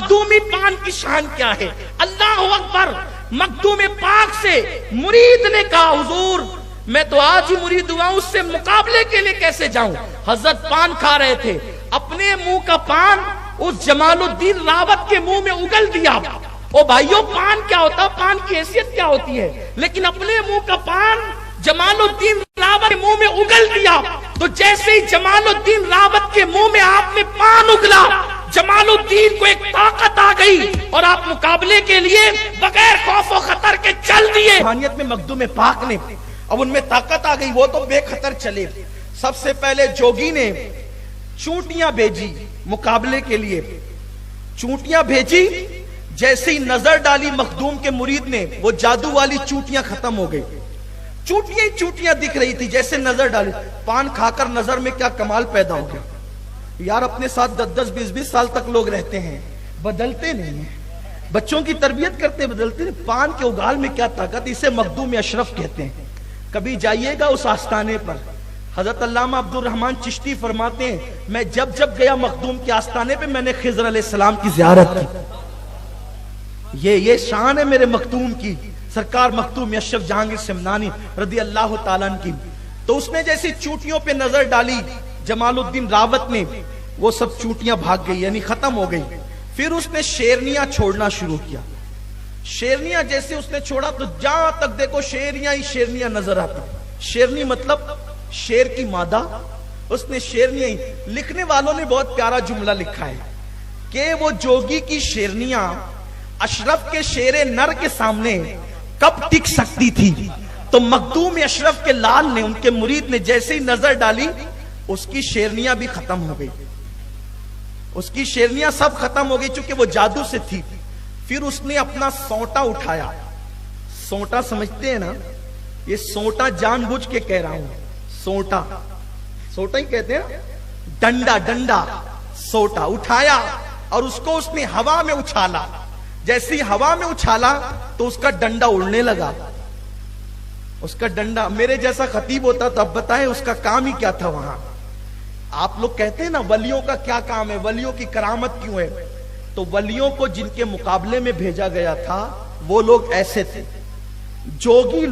مخدومی پان کی شان کیا ہے. اللہ اکبر. مخدوم پاک سے مرید نے کہا حضور میں تو آج ہی مرید ہوا ہوں، اس سے مقابلے کے لیے کیسے جاؤں. حضرت پان کھا رہے تھے، اپنے منہ کا پان اس جمال الدین راوت کے منہ میں اگل دیا. او بھائیو، پان کیا ہوتا، پان کی حیثیت کیا ہوتی ہے، لیکن اپنے منہ کا پان جمال الدین راوت کے منہ میں اگل دیا. تو جیسے ہی جمال الدین راوت کے منہ میں آپ نے پان اگلا، جمال الدین کو ایک طاقت آ گئی اور آپ مقابلے کے لیے بغیر خوف و خطر کے چل دیے. روحانیت میں مخدوم پاک نے اب ان میں طاقت آ گئی، وہ تو بے خطر چلے. سب سے پہلے جوگی نے چونٹیاں بھیجی مقابلے کے لیے. چونٹیاں بھیجی، جیسے ہی نظر ڈالی مخدوم کے مرید نے، وہ جادو والی چونٹیاں ختم ہو گئی. چونٹیاں ہی چونٹیاں دکھ رہی تھی. جیسے نظر ڈالی، پان کھا کر نظر میں کیا کمال پیدا ہو گیا. یار اپنے ساتھ 10 20 سال تک لوگ رہتے ہیں، بدلتے نہیں ہیں. بچوں کی تربیت کرتے بدلتے نہیں. پان کے اگال میں کیا طاقت، اسے مخدوم اشرف کہتے ہیں. کبھی جائیے گا اس آستانے پر. حضرت علامہ عبد الرحمن چشتی فرماتے ہیں میں جب گیا مخدوم کے آستانے پہ میں نے خضر علیہ السلام کی زیارت کی. یہ شان ہے میرے مخدوم کی، سرکار مخدوم اشرف جہانگیر سمنانی رضی اللہ تعالیٰ عنہ کی. تو اس نے جیسی چونٹیوں پہ نظر ڈالی جمال الدین راوت نے، وہ سب چونٹیاں بھاگ گئی، یعنی ختم ہو گئی. پھر اس نے شیرنیاں چھوڑنا شروع کیا. شیرنیاں جیسے اس نے چھوڑا تو جہاں تک دیکھو شیرنیاں ہی شیرنیاں نظر آتی. شیرنی مطلب شیر کی مادہ. اس نے شیرنیاں ہی. لکھنے والوں نے بہت پیارا جملہ لکھا ہے کہ وہ جوگی کی شیرنیاں اشرف کے شیر نر کے سامنے کب ٹک سکتی تھی. تو مخدوم اشرف کے لال نے، ان کے مرید نے جیسے ہی نظر ڈالی، اس کی شیرنیاں بھی ختم ہو گئی. اس کی شیرنیاں سب ختم ہو گئی چونکہ وہ جادو سے تھی. پھر اس نے اپنا سونٹا اٹھایا. سونٹا سمجھتے ہیں نا، یہ سونٹا جان بوجھ کے کہہ رہا ہوں. سونٹا سونٹا ہی کہتے ہیں، ڈنڈا سونٹا اٹھایا اور اس کو اس نے ہوا میں اچھالا. جیسے ہی ہوا میں اچھالا تو اس کا ڈنڈا اڑنے لگا. اس کا ڈنڈا، میرے جیسا خطیب ہوتا تو اب بتائیں اس کا کام ہی کیا تھا وہاں. آپ لوگ کہتے ہیں نا ولیوں کا کیا کام ہے، ولیوں کی کرامت کیوں ہے. تو ولیوں کو جن کے مقابلے میں بھیجا گیا تھا وہ لوگ ایسے تھے. جوگی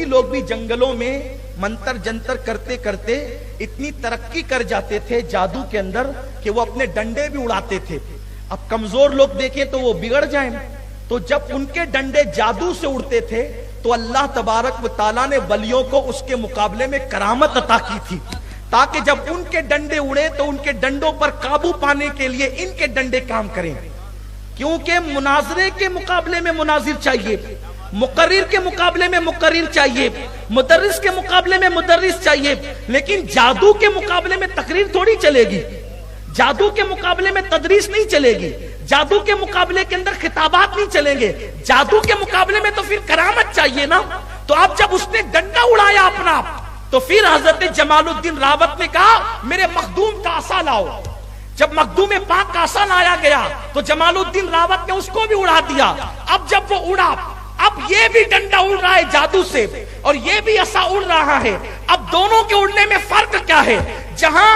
لوگ بھی جنگلوں میں منتر جنتر کرتے کرتے اتنی ترقی کر جاتے تھے جادو کے اندر کہ وہ اپنے ڈنڈے بھی اڑاتے تھے. اب کمزور لوگ دیکھیں تو وہ بگڑ جائیں. تو جب ان کے ڈنڈے جادو سے اڑتے تھے تو اللہ تبارک و تعالیٰ نے ولیوں کو اس کے مقابلے میں کرامت عطا کی تھی، تاکہ جب ان کے ڈنڈے اڑے تو ان کے ڈنڈوں پر قابو پانے کے لیے ان کے ڈنڈے کام کریں. کیونکہ مناظرے کے مقابلے میں مناظر چاہیے، مقرر کے مقابلے میں مقرر چاہیے، مدرس کے مقابلے میں مدرس چاہیے. لیکن جادو کے مقابلے میں تقریر تھوڑی چلے گی، جادو کے مقابلے میں تدریس نہیں چلے گی، جادو کے مقابلے کے اندر خطابات نہیں چلیں گے. جادو کے مقابلے میں تو پھر کرامت چاہیے نا. تو اب جب اس نے ڈنڈا اڑایا اپنا، تو پھر حضرت جمال الدین راوت نے کہا میرے مخدوم کا عصا لاؤ. جب مخدوم پاک کا عصا لایا گیا تو جمال الدین راوت نے اس کو بھی اڑا دیا. اب جب وہ اڑا، اب یہ بھی ڈنڈا اڑ رہا ہے جادو سے اور یہ بھی عصا اڑ رہا ہے. اب دونوں کے اڑنے میں فرق کیا ہے؟ جہاں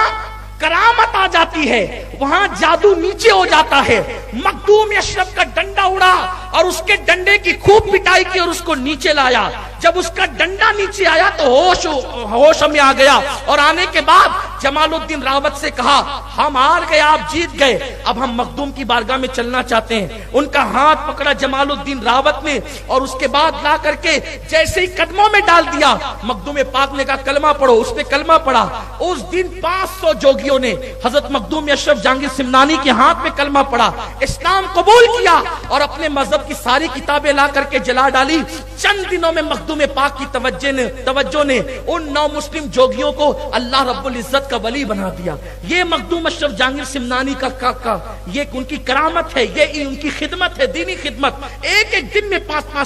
کرامت آ جاتی ہے وہاں جادو نیچے ہو جاتا ہے. مخدوم اشرف کا ڈنڈا اڑا اور اس کے ڈنڈے کی خوب پٹائی کی اور اس کو نیچے لایا. جب اس کا ڈنڈا نیچے آیا تو ہوش میں آ گیا اور آنے کے بعد جمال الدین راوت سے کہا ہم ہار گئے، آپ جیت گئے، اب ہم مخدوم کی بارگاہ میں چلنا چاہتے ہیں. ان کا ہاتھ پکڑا جمال الدین راوت نے اور اس کے بعد لا کر کے جیسے ہی قدموں میں ڈال دیا. مخدوم پاک نے کہا کلمہ پڑھو. اس نے کلمہ پڑھا. اس دن 500 جوگیوں نے حضرت مخدوم اشرف جہانگیر سمنانی کے ہاتھ میں کلمہ پڑھا، اسلام قبول کیا اور اپنے مذہب کی ساری کتابیں لا کر کے جلا ڈالی. چند دنوں میں مخدوم پاک کی توجہ نے ان 9 مسلم جوگیوں کو اللہ رب العزت کا ولی بنا دیا. یہ مخدوم اشرف جہانگیر سمنانی کا یہ ان کی کرامت ہے، یہ ان کی خدمت ہے، دینی خدمت. ایک دن میں 500